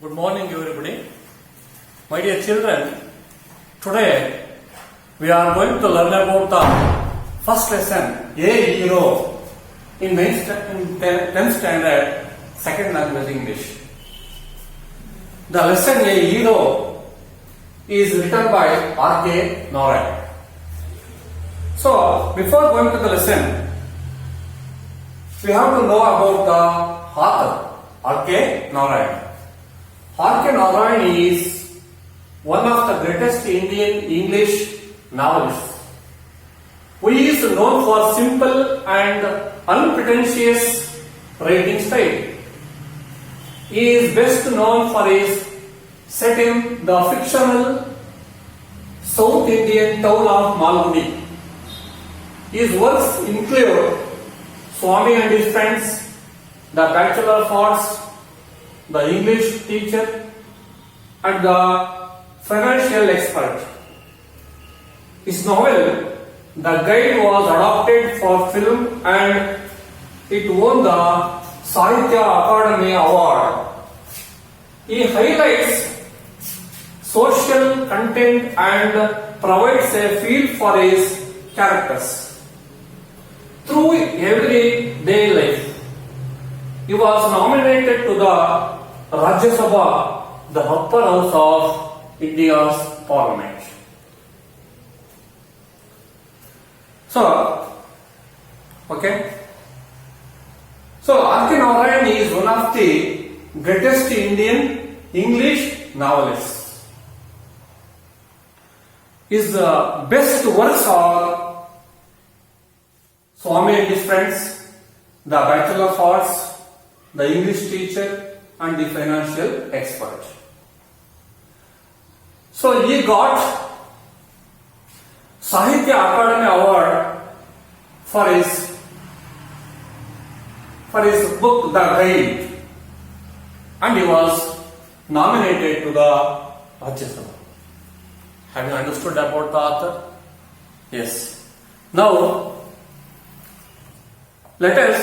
Good morning, everybody. My dear children, today we are going to learn about the first lesson, A Hero, in 10th standard, second language English. The lesson A Hero is written by R.K. Narayan. So, before going to the lesson, we have to know about the author, R.K. Narayan. R.K. Narayan is one of the greatest Indian English novelists, who is known for simple and unpretentious writing style. He is best known for his set in the fictional South Indian town of Malgudi. His works include Swami and his friends, The Bachelor of Arts, The English Teacher, and The Financial Expert. His novel, The Guide, was adapted for film and it won the Sahitya Akademi Award. He highlights social content and provides a feel for his characters through everyday life. He was nominated to the Rajya Sabha, the upper house of India's parliament. So, R.K. Narayan is one of the greatest Indian English novelists. His best works are Swami and his friends, The Bachelor of Arts, The English Teacher, and The Financial Expert. So he got Sahitya Akademi Award for his book The Guide, and he was nominated to the Rajya Sabha. Have you understood about the author? Yes. Now let us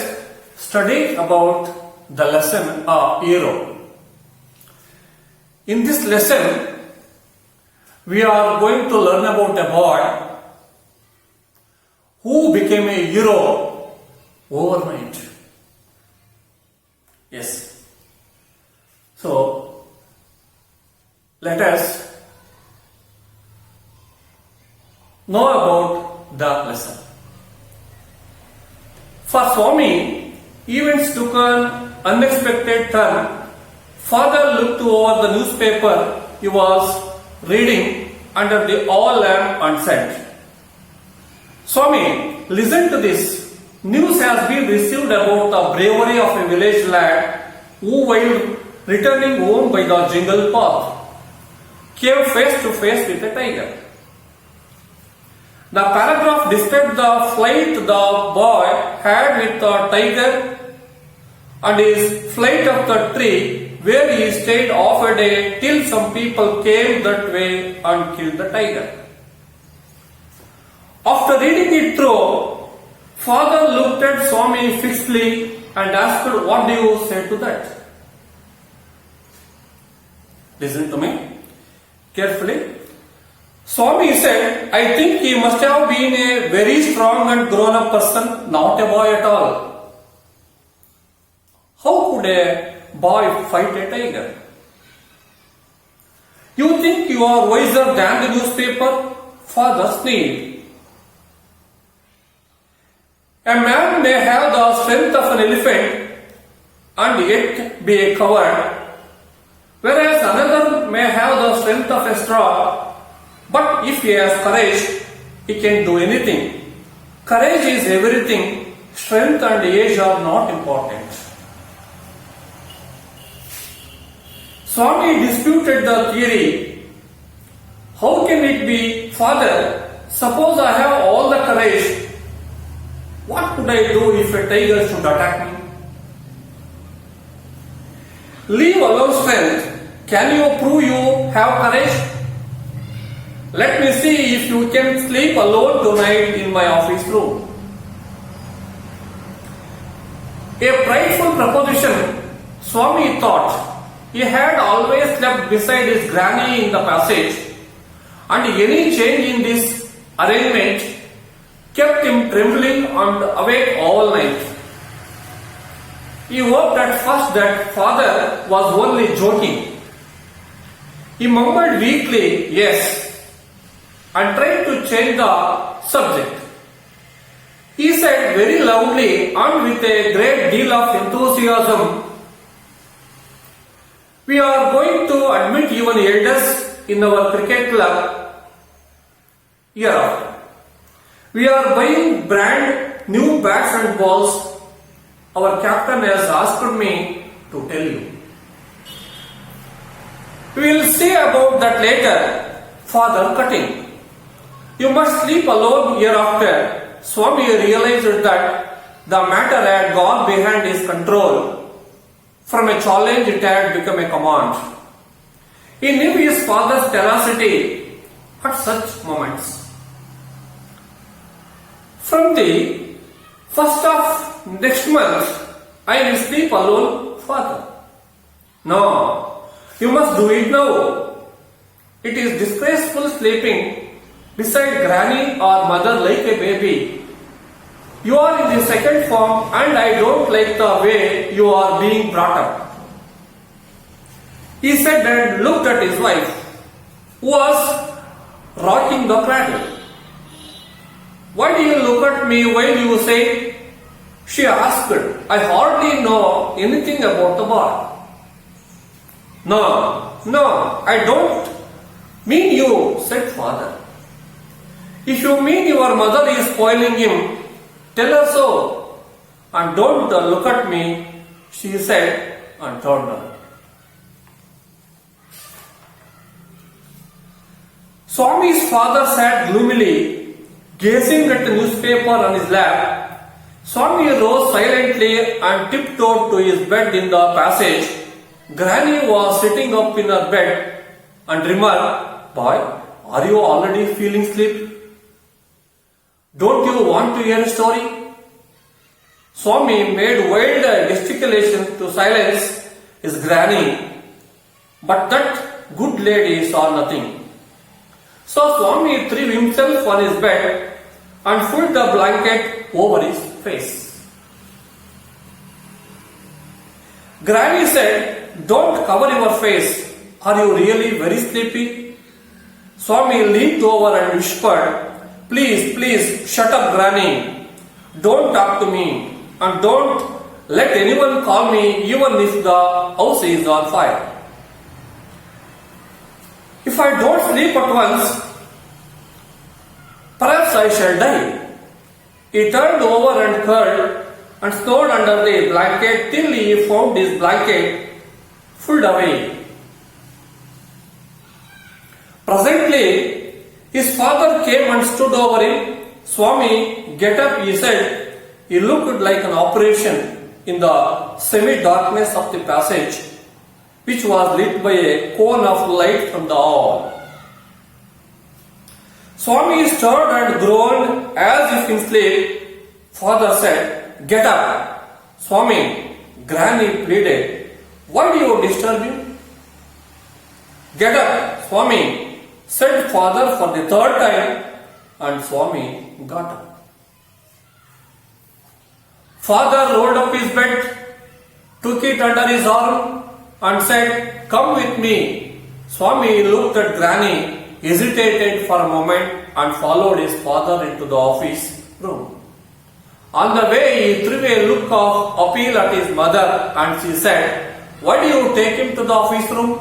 study about the lesson Hero. In this lesson, we are going to learn about a boy who became a hero overnight. Yes. So, let us know about the lesson. For Swami, events took an unexpected turn. Father looked over the newspaper he was reading under the oil lamp and said, "Swami, listen to this. News has been received about the bravery of a village lad who, while returning home by the jungle path, came face to face with a tiger." The paragraph described the flight the boy had with the tiger and his flight of the tree, where he stayed off a day till some people came that way and killed the tiger. After reading it through, Father looked at Swami fixedly and asked, "What do you say to that?" Listen to me carefully. Swami said, "I think he must have been a very strong and grown-up person, not a boy at all. How could a boy fight a tiger? You think you are wiser than the newspaper?" Father sneered. "A man may have the strength of an elephant and yet be a coward, whereas another may have the strength of a straw. But if he has courage, he can do anything. Courage is everything. Strength and age are not important." Swami disputed the theory. "How can it be, Father? Suppose I have all the courage. What could I do if a tiger should attack me? Leave alone strength. Can you prove you have courage? Let me see if you can sleep alone tonight in my office room." A prideful proposition, Swami thought. He had always slept beside his granny in the passage, and any change in this arrangement kept him trembling and awake all night. He hoped at first that father was only joking. He mumbled weakly, yes, and tried to change the subject. He said very loudly and with a great deal of enthusiasm, "We are going to admit even elders in our cricket club hereafter. We are buying brand new bats and balls. Our captain has asked me to tell you. We will see about that later, Father Cutting. You must sleep alone hereafter." Swami realized that the matter had gone behind his control. From a challenge it had become a command. He knew his father's tenacity at such moments. "From the first of next month, I will sleep alone, Father." "No, you must do it now. It is disgraceful sleeping beside granny or mother like a baby. You are in the second form and I don't like the way you are being brought up." He said and looked at his wife, who was rocking the cradle. "Why do you look at me while you say?" she asked. "I hardly know anything about the boy." No, I don't mean you," said father. "If you mean your mother is spoiling him, tell her so, and don't look at me," she said and turned her. Swami's father sat gloomily, gazing at the newspaper on his lap. Swami rose silently and tiptoed to his bed in the passage. Granny was sitting up in her bed and remarked, "Boy, are you already feeling sleepy? Don't you want to hear a story?" Swami made wild gesticulations to silence his granny, but that good lady saw nothing. So Swami threw himself on his bed and pulled the blanket over his face. Granny said, "Don't cover your face. Are you really very sleepy?" Swami leaned over and whispered, Please, shut up, Granny. Don't talk to me and don't let anyone call me even if the house is on fire. If I don't sleep at once, perhaps I shall die." He turned over and curled and snored under the blanket till he found his blanket pulled away. Presently, his father came and stood over him. "Swami, get up," he said. He looked like an operation in the semi-darkness of the passage, which was lit by a cone of light from the hall. Swami stirred and groaned as if in sleep. Father said, "Get up." "Swami," Granny pleaded, "why do you disturb him?" "Get up, Swami," said father for the third time, and Swami got up. Father rolled up his bed, took it under his arm and said, "Come with me." Swami looked at Granny, hesitated for a moment and followed his father into the office room. On the way he threw a look of appeal at his mother and she said, "Why do you take him to the office room?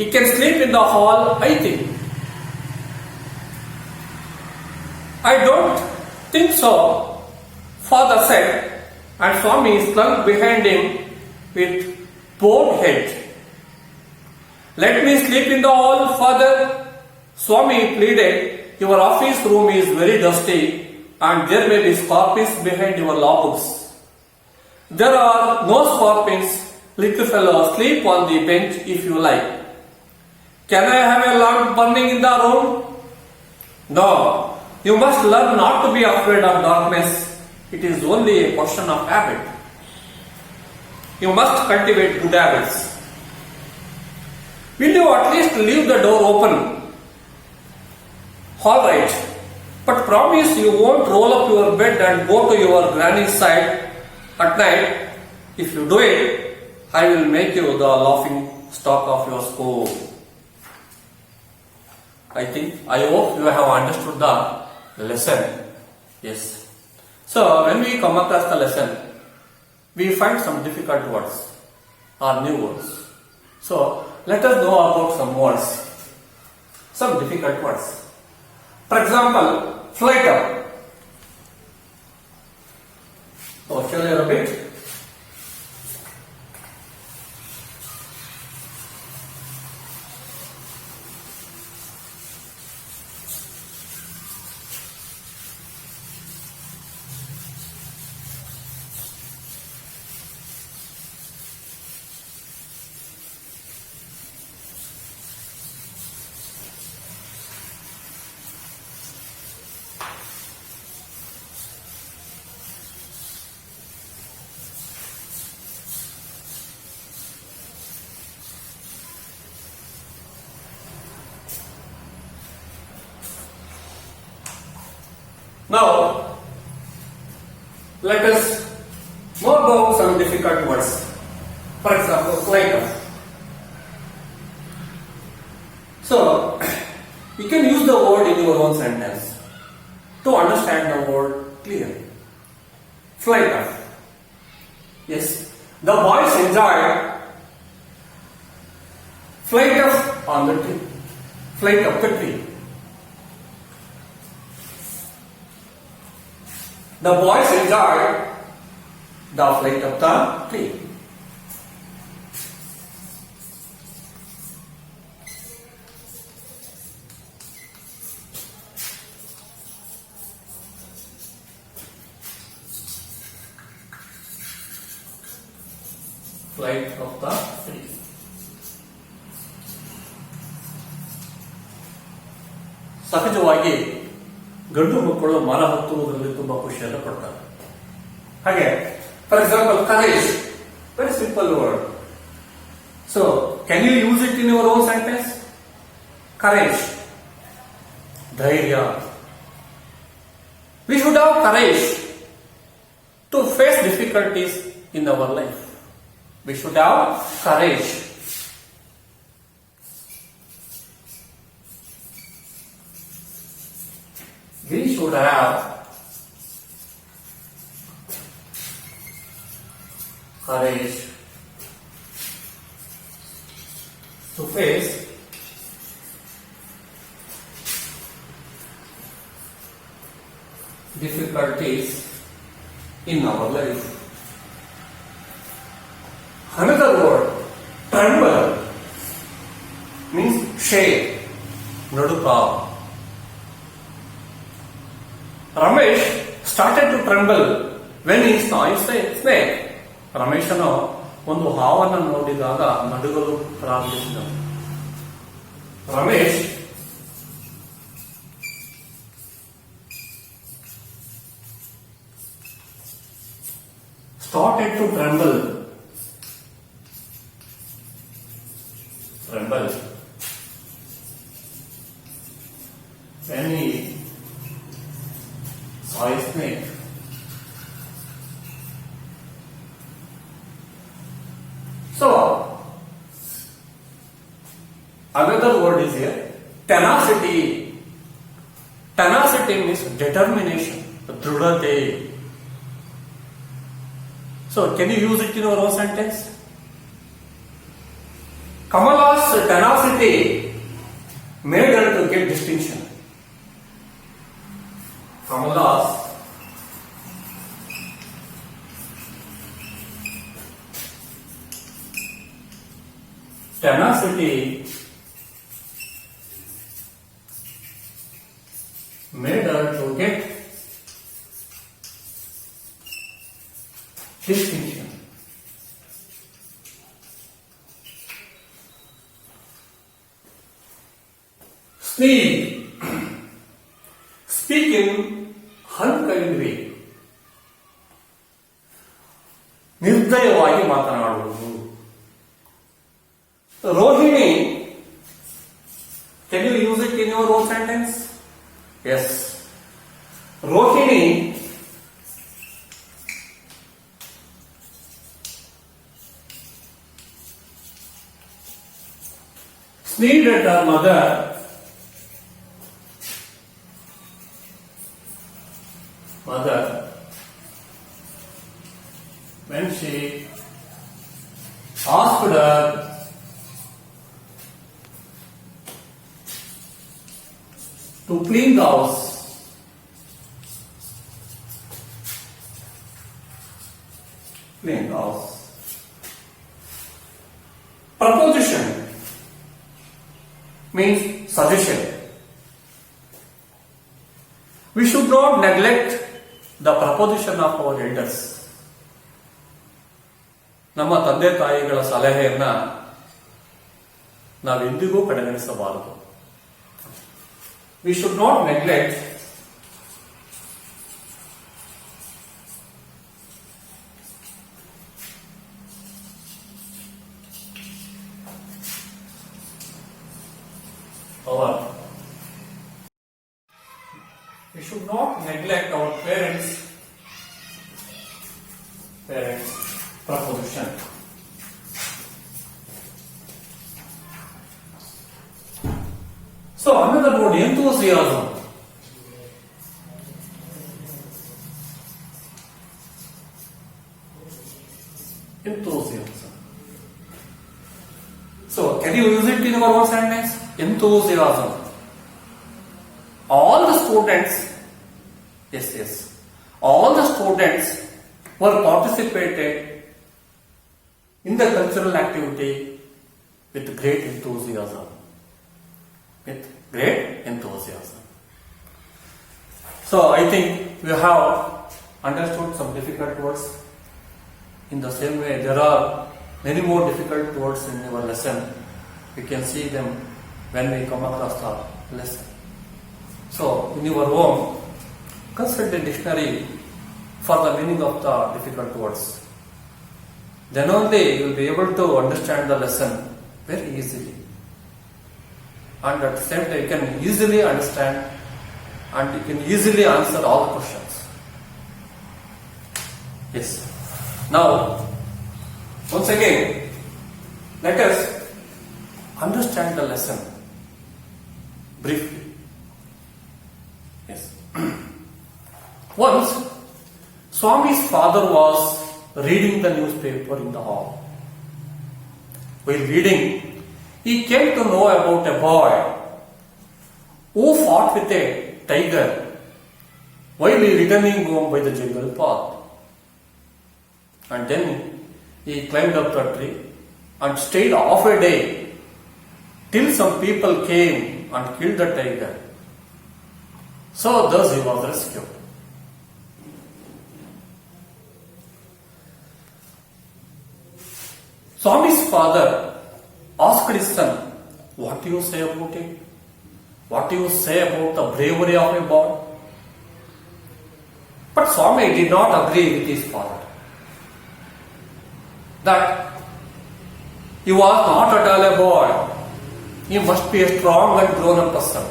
He can sleep in the hall, I think." "I don't think so," father said, and Swami slunk behind him with bowed head. "Let me sleep in the hall, father," Swami pleaded. "Your office room is very dusty and there may be scorpions behind your law books." "There are no scorpions, little fellow. Sleep on the bench if you like." "Can I have a lamp burning in the room?" "No, you must learn not to be afraid of darkness. It is only a question of habit." You must cultivate good habits. Will you at least leave the door open? Alright, but promise you won't roll up your bed and go to your granny's side at night. If you do it, I will make you the laughing stock of your school. I hope you have understood the lesson. Yes. So when we come across the lesson, we find some difficult words or new words. So let us know about some words, some difficult words. For example, flight up. So shall I repeat? Now, let us know about some difficult words. For example, flight up. So, you can use the word in your own sentence to understand the word clearly. Flight up. Yes, the boys enjoyed flight up on the tree. Flight up the tree. The boys enjoyed the flight of the tree. Flight of the tree. ಸಹಜವಾಗಿ ಗಂಡು ಮಕ್ಕಳು ಮರ ಹತ್ತುವುದರಲ್ಲಿ ತುಂಬಾ ಖುಷಿಯನ್ನು ಪಡ್ತಾರೆ. ಹಾಗೆ for example courage, very simple word. So can you use it in your own sentence? Courage, ಧೈರ್ಯ. We should have courage to face difficulties in our life. We should have courage. We should have courage to face difficulties in our life. Another word, tremble, means shake, naduka. Ramesh started to tremble when he saw a snake. ರಮೇಶನು ಒಂದು ಹಾವನ್ನು ನೋಡಿದಾಗ ನಡುಗಲು ಪ್ರಾರಂಭಿಸಿದನು. Ramesh started to tremble when he saw a snake. So, another word is here, tenacity. Tenacity means determination, dhrudate. So, can you use it in your own sentence? Kamala's tenacity made her to get distinction. Kamala's tenacity made her to get distinction. Speak in unkind way. ನಿರ್ದಯವಾಗಿ ಮುಕ್ತವಾಗಿ ಮಾತನಾಡುವುದು. Rohini, can you use it in your own sentence? Yes. Rohini sneered at her mother when she asked her to clean the house. Clean the house. Proposition means suggestion. We should not neglect the proposition of our elders. ನಮ್ಮ ತಂದೆ ತಾಯಿಗಳ ಸಲಹೆಯನ್ನ ನಾವೆಂದಿಗೂ ಕಡೆಗಣಿಸಬಾರದು. We should not neglect our parents proposition. So another word, enthusiasm. Enthusiasm. So can you use it in your own sentence? Enthusiasm. All the students, yes, all the students were participated in the cultural activity with great enthusiasm. So I think we have understood some difficult words. In the same way, there are many more difficult words in our lesson. We can see them when we come across the lesson. So in your home, consult a dictionary for the meaning of the difficult words. Then only you will be able to understand the lesson very easily. And at the same time, you can easily understand and you can easily answer all the questions. Yes. Now, once again, let us understand the lesson briefly. Yes. Once, Swami's father was reading the newspaper in the hall. While reading, he came to know about a boy who fought with a tiger while returning home by the jungle path. And then he climbed up the tree and stayed half a day till some people came and killed the tiger. So thus he was rescued. Swami's father asked his son, what do you say about it? What do you say about the bravery of a boy? But Swami did not agree with his father. That he was not at all a boy. He must be a strong and grown up person.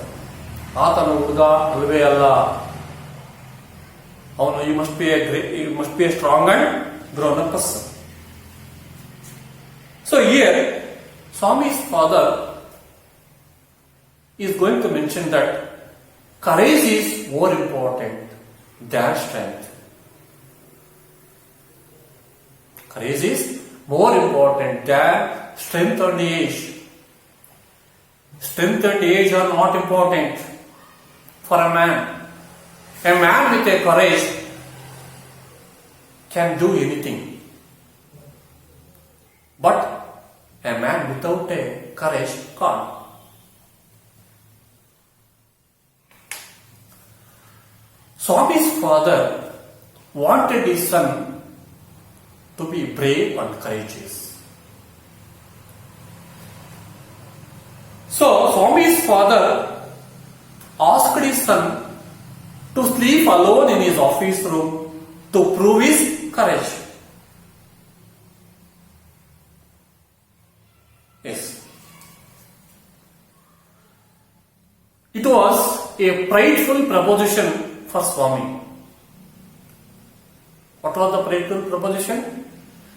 ಆತನು ಹುಡುಗ ಅಲ್ವೇ ಅಲ್ಲ, ಅವನು he must be a strong and grown up person. So here, Swami's father is going to mention that courage is more important than strength. Courage is more important than strength and age. Strength and age are not important for a man. A man with a courage can do anything. But a man without a courage can't. Swami's father wanted his son to be brave and courageous. So Swami's father asked his son to sleep alone in his office room to prove his courage. Yes. It was a prideful proposition for Swami. What was the prideful proposition?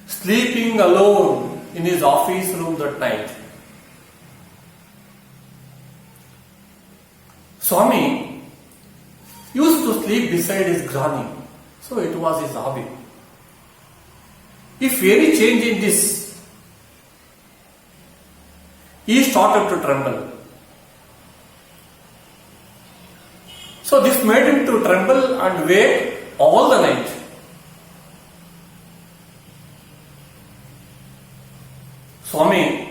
Sleeping alone in his office room that night. Swami used to sleep beside his granny, so it was his hobby. If any change in this, he started to tremble. So this made him to tremble and wake all the night. Swami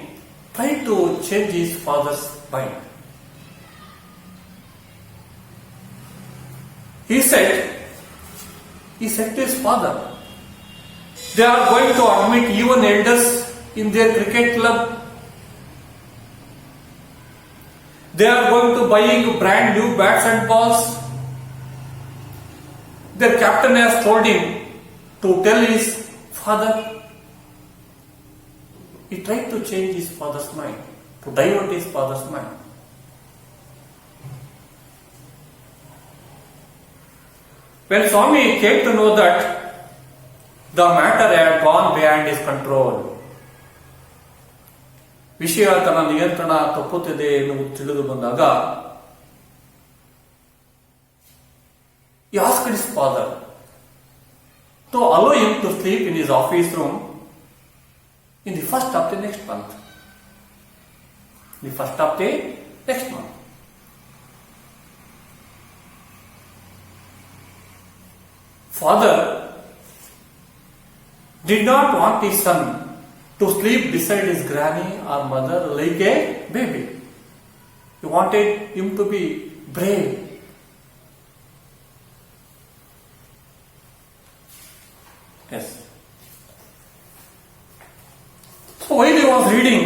tried to change his father's mind. He said to his father, they are going to admit even elders in their cricket club. They are going to buy brand new bats and balls. Their captain has told him to tell his father. He tried to change his father's mind, to divert his father's mind. When Swami came to know that the matter had gone beyond his control, ವಿಷಯ ತನ್ನ ನಿಯಂತ್ರಣ ತಪ್ಪುತ್ತಿದೆ ಎನ್ನುವುದು ತಿಳಿದು ಬಂದಾಗ, he asked his father to allow him to sleep in his office room in the first of the next month. The first of the next month. Father did not want his son to sleep beside his granny or mother like a baby. He wanted him to be brave. Yes. So while he was reading,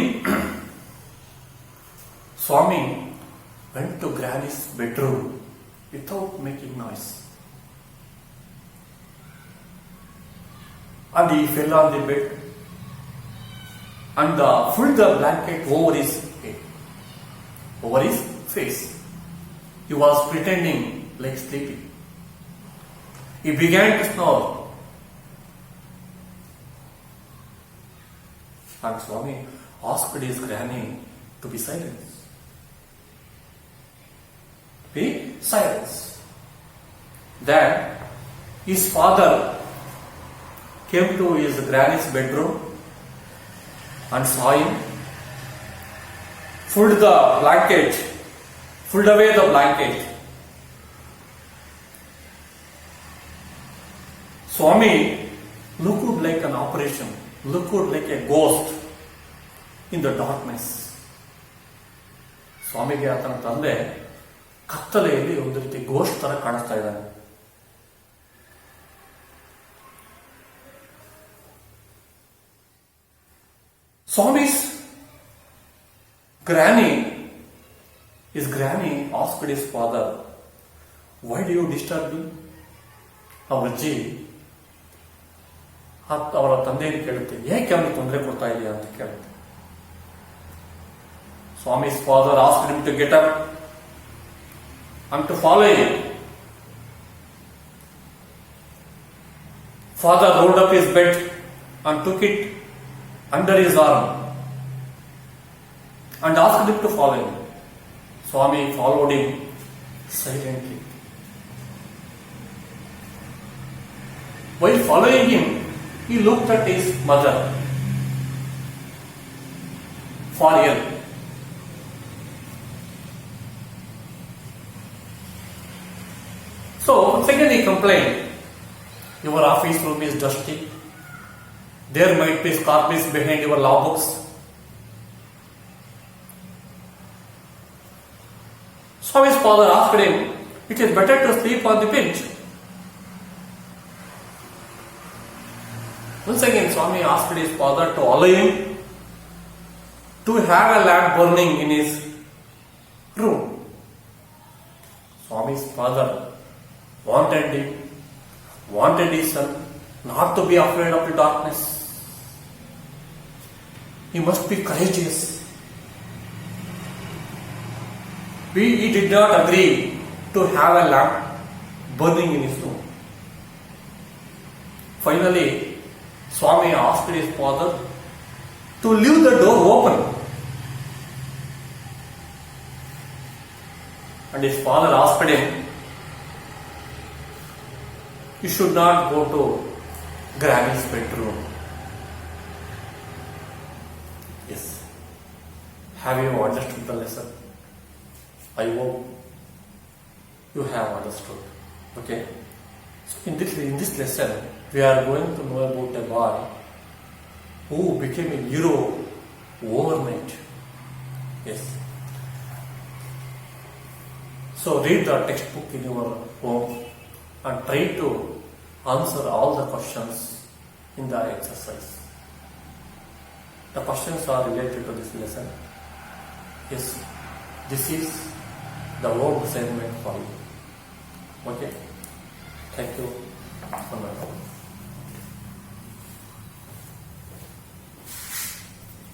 Swami went to granny's bedroom without making noise. And he fell on the bed and pulled the blanket over his head, over his face. He was pretending like sleeping. He began to snore. And Swami asked his granny to be silent. Be silent. Then his father came to his granny's bedroom and saw him, pulled away the blanket. Swami looked like an apparition, looked like a ghost in the darkness. ಸ್ವಾಮಿಗೆ ಆತನ ತಂದೆ ಕತ್ತಲೆಯಲ್ಲಿ ಒಂದು ರೀತಿ ghost ತರ ಕಾಣಿಸ್ತಾ ಇದ್ದಾನೆ. Swami's his granny asked his father, why do you disturb me? ಅವರ ಅಜ್ಜಿ ಅವರ ತಂದೆಯನ್ನು ಕೇಳುತ್ತೆ, ಏಕೆ ಅವನಿಗೆ ತೊಂದರೆ ಕೊಡ್ತಾ ಇದೆಯಾ ಅಂತ ಕೇಳುತ್ತೆ. Swami's father asked him to get up and to follow him. Father rolled up his bed and took it under his arm and asked him to follow him. Swami followed him silently. While following him, he looked at his mother for help. So once again he complained, your office room is dusty. There might be scarpies behind your law books. Swami's father asked him, it is better to sleep on the bench. Once again Swami asked his father to allow him to have a lamp burning in his room. Swami's father wanted his son not to be afraid of the darkness. he must be courageous. He did not agree to have a lamp burning in his room. Finally, Swami asked his father to leave the door open. And his father asked him, you should not go to Granny's bedroom. Yes. Have you understood the lesson? I hope you have understood. Okay. So in this lesson, we are going to know about a boy who became a hero overnight. Yes. So read the textbook in your home and try to answer all the questions in the exercise. The questions are related to this lesson. Yes, this is the work assignment for you. Okay. Thank you for my time.